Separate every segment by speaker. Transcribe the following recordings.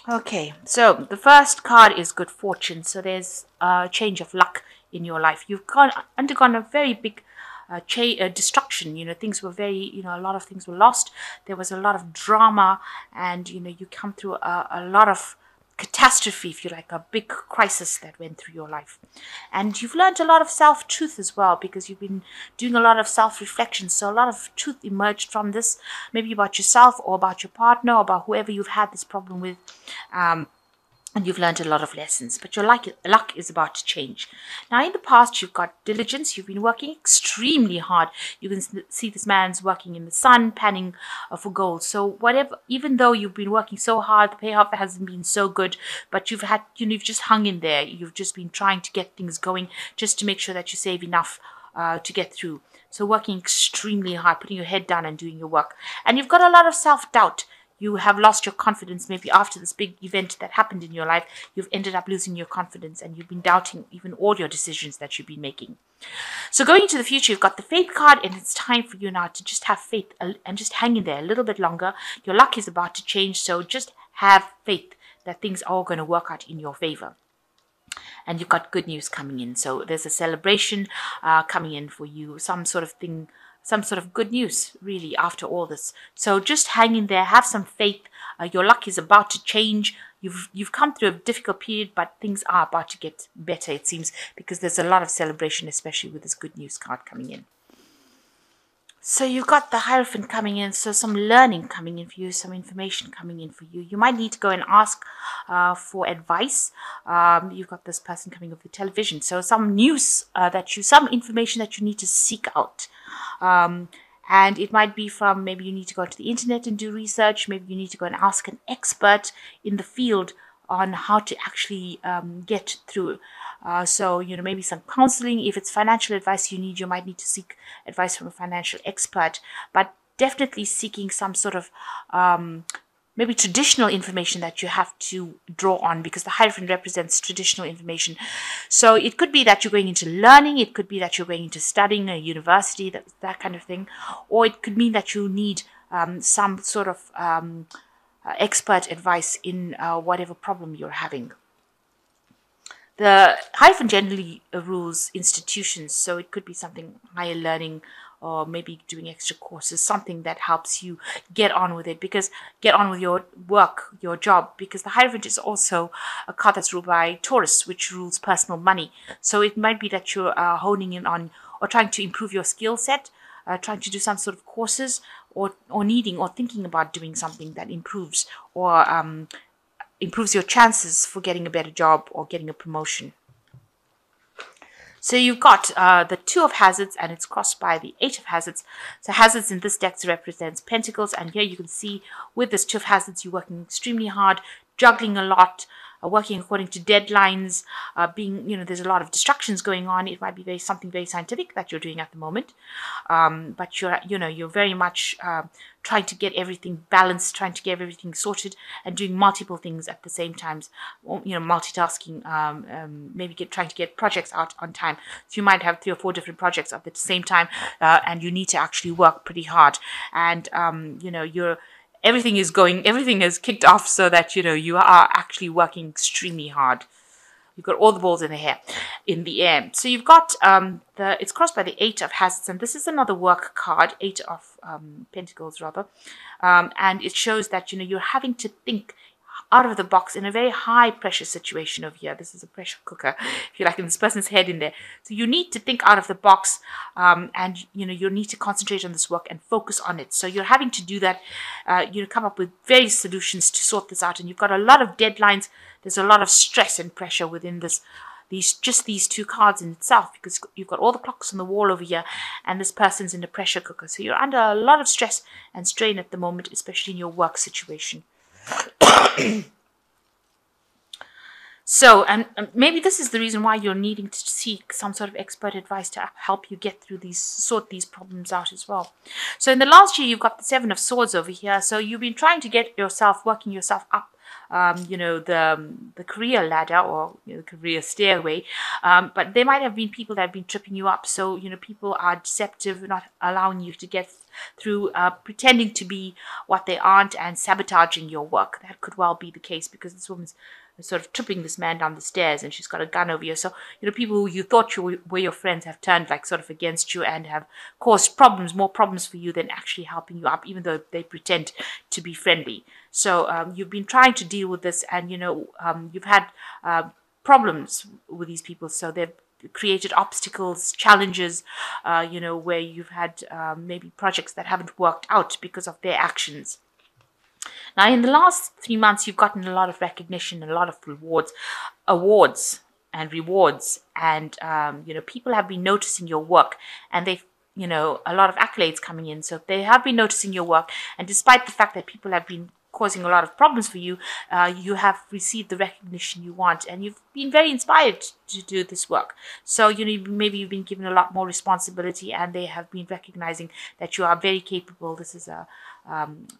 Speaker 1: Okay, so the first card is good fortune. So there's a change of luck in your life. You've undergone a very big destruction. Things were very, a lot of things were lost. There was a lot of drama, and you come through a lot of catastrophe, if you like, a big crisis that went through your life. And you've learned a lot of self truth as well, because you've been doing a lot of self reflection. So a lot of truth emerged from this, maybe about yourself or about your partner or about whoever you've had this problem with. Um, and you've learned a lot of lessons, but your luck is about to change. Now, in the past, you've got diligence. You've been working extremely hard. You can see this man's working in the sun, panning for gold. So whatever, even though you've been working so hard, the payoff hasn't been so good, but you've just hung in there. You've just been trying to get things going just to make sure that you save enough to get through. So working extremely hard, putting your head down and doing your work. And you've got a lot of self-doubt. You have lost your confidence maybe after this big event that happened in your life. You've ended up losing your confidence, and you've been doubting even all your decisions that you've been making. So going into the future, you've got the faith card, and it's time for you now to just have faith and just hang in there a little bit longer. Your luck is about to change, so just have faith that things are all going to work out in your favor. And you've got good news coming in. So there's a celebration coming in for you, some sort of thing, some sort of good news, really, after all this. So just hang in there, have some faith. Your luck is about to change. You've come through a difficult period, but things are about to get better, it seems, because there's a lot of celebration, especially with this good news card coming in. So you've got the Hierophant coming in, so some learning coming in for you, some information coming in for you. You might need to go and ask for advice. You've got this person coming over the television, so some news some information that you need to seek out. And it might be from, maybe you need to go to the internet and do research. Maybe you need to go and ask an expert in the field on how to actually get through. So, maybe some counseling. If it's financial advice you might need to seek advice from a financial expert. But definitely seeking some sort of maybe traditional information that you have to draw on, because the Hierophant represents traditional information. So it could be that you're going into learning, it could be that you're going into studying a university, that kind of thing, or it could mean that you need some sort of expert advice in whatever problem you're having. The Hierophant generally rules institutions, so it could be something higher learning, or maybe doing extra courses, something that helps you get on with it, get on with your work, your job, because the Hierophant is also a card that's ruled by Taurus, which rules personal money. So it might be that you're honing in on or trying to improve your skill set, trying to do some sort of courses, or needing or thinking about doing something that improves or improves your chances for getting a better job or getting a promotion. So you've got the Two of Hazards, and it's crossed by the Eight of Hazards. So Hazards in this deck represents Pentacles, and here you can see with this Two of Hazards, you're working extremely hard, juggling a lot, working according to deadlines, there's a lot of distractions going on. It might be something very scientific that you're doing at the moment, but you're very much trying to get everything balanced, trying to get everything sorted, and doing multiple things at the same time. Multitasking, maybe trying to get projects out on time. So you might have 3 or 4 different projects at the same time, and you need to actually work pretty hard. And everything is kicked off, so that you are actually working extremely hard. You've got all the balls in the air. So you've got it's crossed by the Eight of Hazards, and this is another work card, Eight of Pentacles rather, and it shows that you're having to think out of the box in a very high pressure situation over here. This is a pressure cooker, if you like, in this person's head in there. So you need to think out of the box, and you need to concentrate on this work and focus on it. So you're having to do that. Come up with various solutions to sort this out, and you've got a lot of deadlines. There's a lot of stress and pressure within these 2 cards in itself, because you've got all the clocks on the wall over here, and this person's in a pressure cooker. So you're under a lot of stress and strain at the moment, especially in your work situation. So, and maybe this is the reason why you're needing to seek some sort of expert advice to help you get through sort these problems out as well. So in the last year, you've got the Seven of Swords over here. So you've been trying to working yourself up, the career ladder, or the career stairway. But there might have been people that have been tripping you up. So, people are deceptive, not allowing you to get through pretending to be what they aren't and sabotaging your work. That could well be the case, because this woman's sort of tripping this man down the stairs and she's got a gun over you. So, people who you thought were your friends have turned like sort of against you and have caused problems, more problems for you than actually helping you up, even though they pretend to be friendly. So you've been trying to deal with this, and you've had problems with these people. So they've created obstacles, challenges, where you've had maybe projects that haven't worked out because of their actions. Now, in the last 3 months, you've gotten a lot of recognition, a lot of awards and rewards, and people have been noticing your work, and they've a lot of accolades coming in. So they have been noticing your work, and despite the fact that people have been causing a lot of problems for you, you have received the recognition you want, and you've been very inspired to do this work. So maybe you've been given a lot more responsibility, and they have been recognizing that you are very capable. This is a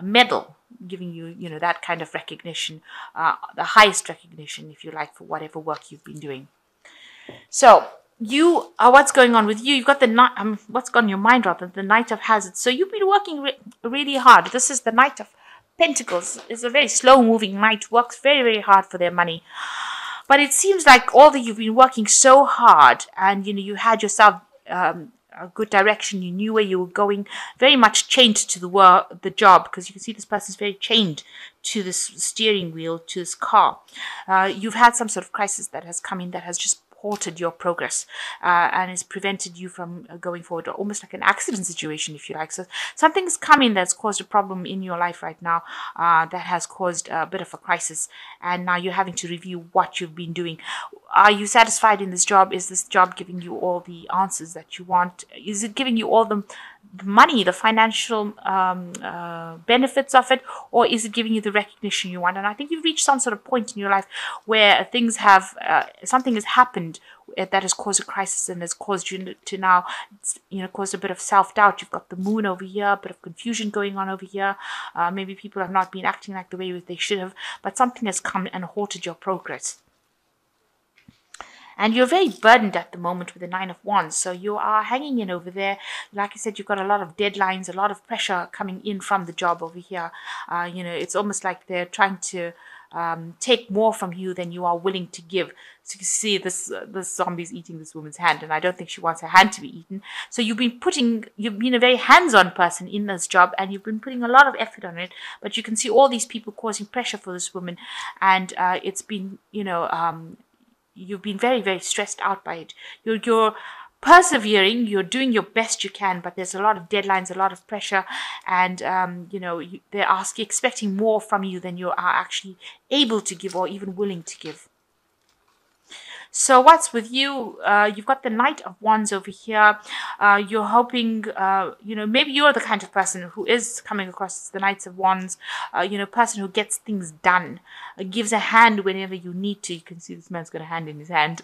Speaker 1: medal giving you that kind of recognition, the highest recognition, if you like, for whatever work you've been doing. So what's going on with you? You've got the what's gone in your mind, rather, the Knight of Hazards. So you've been working really hard. This is the Knight of Pentacles. It's a very slow-moving knight, works very, very hard for their money. But it seems like all that you've been working so hard, and you had yourself a good direction. You knew where you were going. Very much chained to the job, because you can see this person's very chained to this steering wheel, to this car. You've had some sort of crisis that has come in that has just halted your progress and has prevented you from going forward, or almost like an accident situation, if you like. So something's coming that's caused a problem in your life right now, that has caused a bit of a crisis, and now you're having to review what you've been doing. Are you satisfied in this job? Is this job giving you all the answers that you want? Is it giving you all the money, the financial benefits of it, or is it giving you the recognition you want? And I think you've reached some sort of point in your life where something has happened that has caused a crisis and has caused you to now, caused a bit of self-doubt. You've got the moon over here, a bit of confusion going on over here. Maybe people have not been acting like the way they should have, but something has come and halted your progress. And you're very burdened at the moment with the Nine of Wands. So you are hanging in over there. Like I said, you've got a lot of deadlines, a lot of pressure coming in from the job over here. It's almost like they're trying to take more from you than you are willing to give. So you see this zombie's eating this woman's hand, and I don't think she wants her hand to be eaten. So you've been a very hands-on person in this job, and you've been putting a lot of effort on it. But you can see all these people causing pressure for this woman, and it's been, you've been very, very stressed out by it. You're persevering, you're doing your best you can, but there's a lot of deadlines, a lot of pressure, and they're expecting more from you than you are actually able to give or even willing to give. So what's with you? You've got the Knight of Wands over here. You're hoping, maybe you're the kind of person who is coming across as the Knights of Wands, person who gets things done, gives a hand whenever you need to. You can see this man's got a hand in his hand.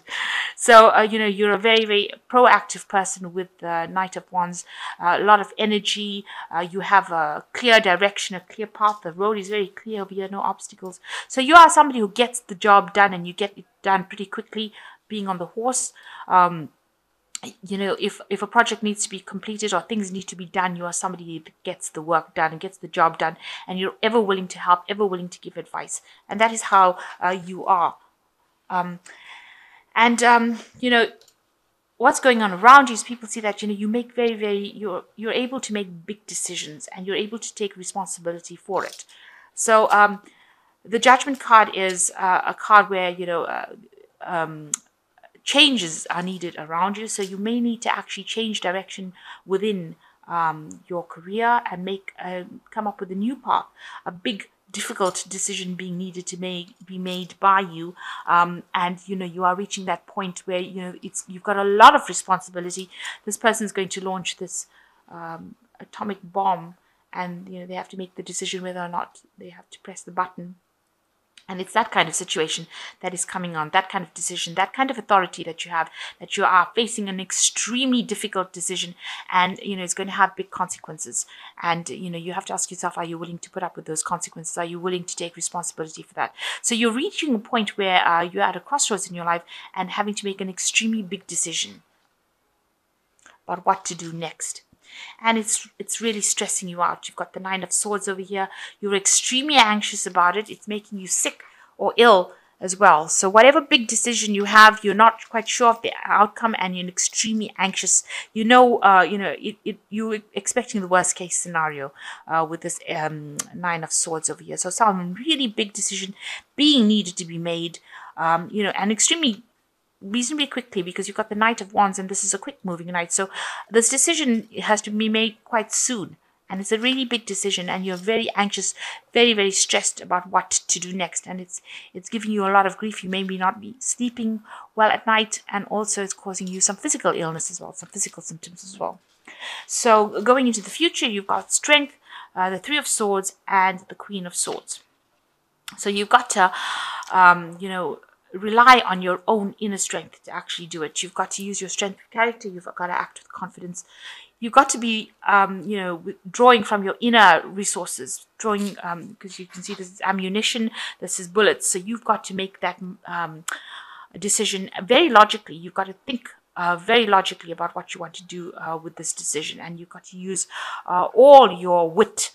Speaker 1: So, you're a very, very proactive person with the Knight of Wands, a lot of energy. You have a clear direction, a clear path. The road is very clear over here, no obstacles. So you are somebody who gets the job done, and you get it done pretty quickly, being on the horse. If a project needs to be completed or things need to be done, you are somebody that gets the work done and gets the job done, and you're ever willing to help, ever willing to give advice. And that is how you are. What's going on around you is people see that you make you're able to make big decisions, and you're able to take responsibility for it. So the Judgment card is a card where changes are needed around you. So you may need to actually change direction within your career and come up with a new path, a big difficult decision being needed to be made by you, and you are reaching that point where you've got a lot of responsibility. This person's going to launch this atomic bomb, and they have to make the decision whether or not they have to press the button. And it's that kind of situation that is coming on, that kind of decision, that kind of authority that you have, that you are facing an extremely difficult decision, and it's going to have big consequences. And you have to ask yourself, are you willing to put up with those consequences? Are you willing to take responsibility for that? So you're reaching a point where you're at a crossroads in your life and having to make an extremely big decision about what to do next. and it's really stressing you out. You've got the Nine of Swords over here. You're extremely anxious about it. It's making you sick or ill as well. So whatever big decision you have, you're not quite sure of the outcome, and you're extremely anxious. You're expecting the worst case scenario with this Nine of Swords over here. So some really big decision being needed to be made, and extremely reasonably quickly, because you've got the Knight of Wands, and this is a quick moving knight. So this decision has to be made quite soon. And it's a really big decision, and you're very anxious, very, very stressed about what to do next. And it's giving you a lot of grief. You may not be sleeping well at night, and also it's causing you some physical illness as well, some physical symptoms as well. So going into the future, you've got Strength, the Three of Swords, and the Queen of Swords. So you've got to, rely on your own inner strength to actually do it. You've got to use your strength of character. You've got to act with confidence. You've got to be, drawing from your inner resources, because you can see this is ammunition, this is bullets. So you've got to make that decision very logically. You've got to think very logically about what you want to do with this decision. And you've got to use all your wit,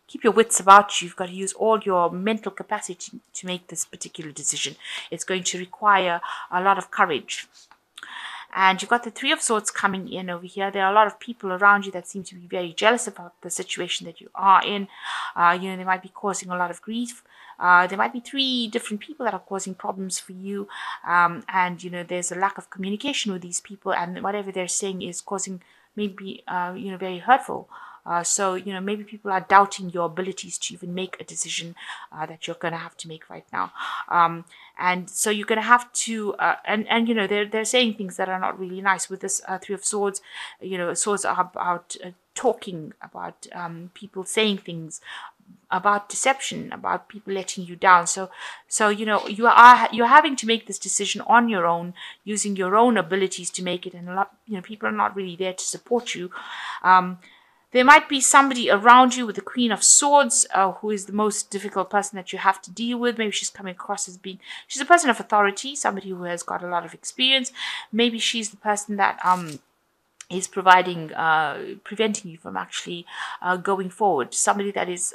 Speaker 1: keep your wits about you. You've got to use all your mental capacity to make this particular decision. It's going to require a lot of courage. And you've got the Three of Swords coming in over here. There are a lot of people around you that seem to be very jealous about the situation that you are in. They might be causing a lot of grief. There might be 3 different people that are causing problems for you. There's a lack of communication with these people, and whatever they're saying is causing maybe, very hurtful. Maybe people are doubting your abilities to even make a decision that you're going to have to make right now. And so you're going to have to, they're saying things that are not really nice with this Three of Swords. Swords are about talking, about people saying things, about deception, about people letting you down. So you're having to make this decision on your own, using your own abilities to make it. And people are not really there to support you. There might be somebody around you with the Queen of Swords, who is the most difficult person that you have to deal with. Maybe she's coming across as she's a person of authority, somebody who has got a lot of experience. Maybe she's the person that is preventing you from actually going forward. Somebody that is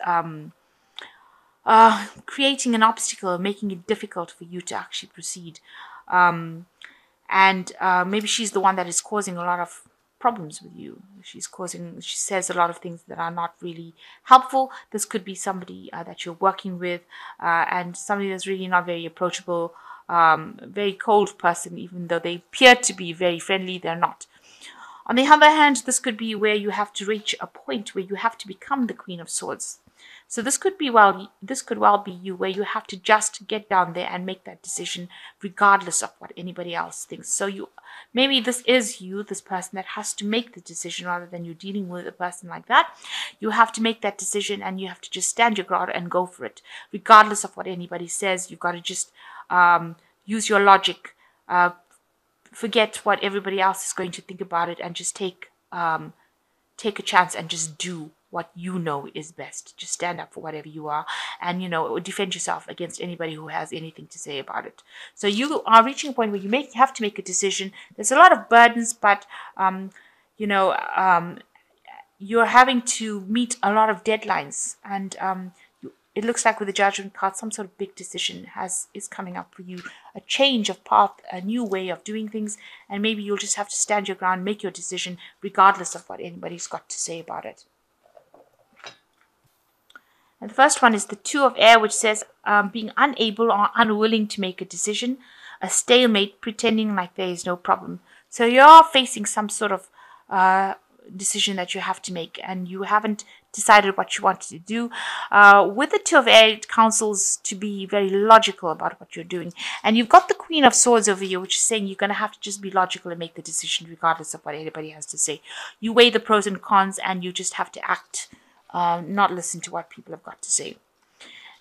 Speaker 1: creating an obstacle, making it difficult for you to actually proceed. Maybe she's the one that is causing a lot of problems with you. She says a lot of things that are not really helpful. This could be somebody that you're working with, and somebody that's really not very approachable, very cold person. Even though they appear to be very friendly, they're not. On the other hand, this could be where you have to reach a point where you have to become the Queen of Swords. So this could well be you, where you have to just get down there and make that decision regardless of what anybody else thinks. So maybe this is you, this person that has to make the decision, rather than you dealing with a person like that. You have to make that decision, and you have to just stand your ground and go for it, regardless of what anybody says. You've got to just use your logic, forget what everybody else is going to think about it, and just take a chance and just do what you know is best. Just stand up for whatever you are, and defend yourself against anybody who has anything to say about it. So you are reaching a point where you have to make a decision. There's a lot of burdens, but you're having to meet a lot of deadlines, and it looks like with the Judgment card, some sort of big decision is coming up for you. A change of path, a new way of doing things, and maybe you'll just have to stand your ground, make your decision, regardless of what anybody's got to say about it. And the first one is the Two of Air, which says being unable or unwilling to make a decision, a stalemate, pretending like there is no problem. So you're facing some sort of decision that you have to make, and you haven't decided what you want to do. With the Two of Air, it counsels to be very logical about what you're doing. And you've got the Queen of Swords over here, which is saying you're going to have to just be logical and make the decision regardless of what anybody has to say. You weigh the pros and cons, and you just have to act, not listen to what people have got to say.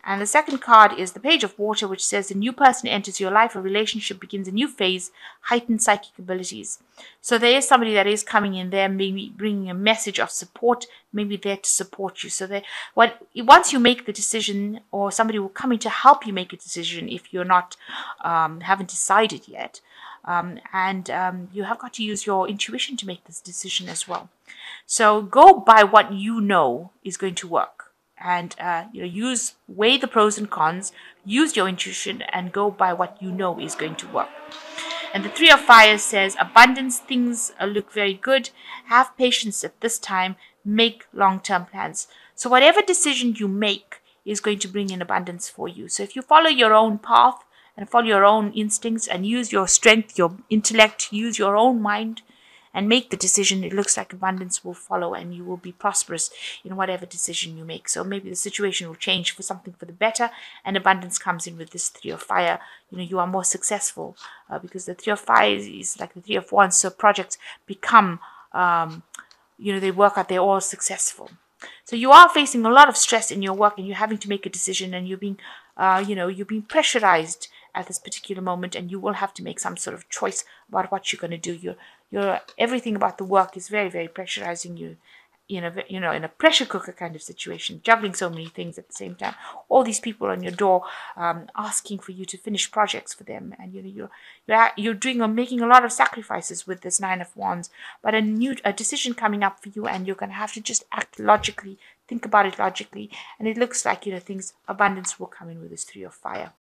Speaker 1: And the second card is the Page of Water, which says a new person enters your life, a relationship begins a new phase, heightened psychic abilities. So there is somebody that is coming in there, maybe bringing a message of support, maybe there to support you. So once you make the decision, or somebody will come in to help you make a decision if you're not, haven't decided yet. and you have got to use your intuition to make this decision as well. So go by what you know is going to work, and weigh the pros and cons, use your intuition, and go by what you know is going to work. And the Three of Fire says abundance, things look very good. Have patience at this time. Make long-term plans. So whatever decision you make is going to bring in abundance for you. So if you follow your own path and follow your own instincts and use your strength, your intellect, use your own mind and make the decision, it looks like abundance will follow and you will be prosperous in whatever decision you make. So maybe the situation will change for something for the better, and abundance comes in with this Three of Fire. You are more successful because the Three of Fire is like the Three of Wands. So projects become, they work out, they're all successful. So you are facing a lot of stress in your work, and you're having to make a decision, and you're being pressurized at this particular moment, and you will have to make some sort of choice about what you're going to do. Everything about the work is very, very pressurizing you. In a pressure cooker kind of situation, juggling so many things at the same time. All these people on your door asking for you to finish projects for them, and you're doing or making a lot of sacrifices with this Nine of Wands. But a decision coming up for you, and you're going to have to just act logically, think about it logically, and it looks like abundance will come in with this Three of Fire.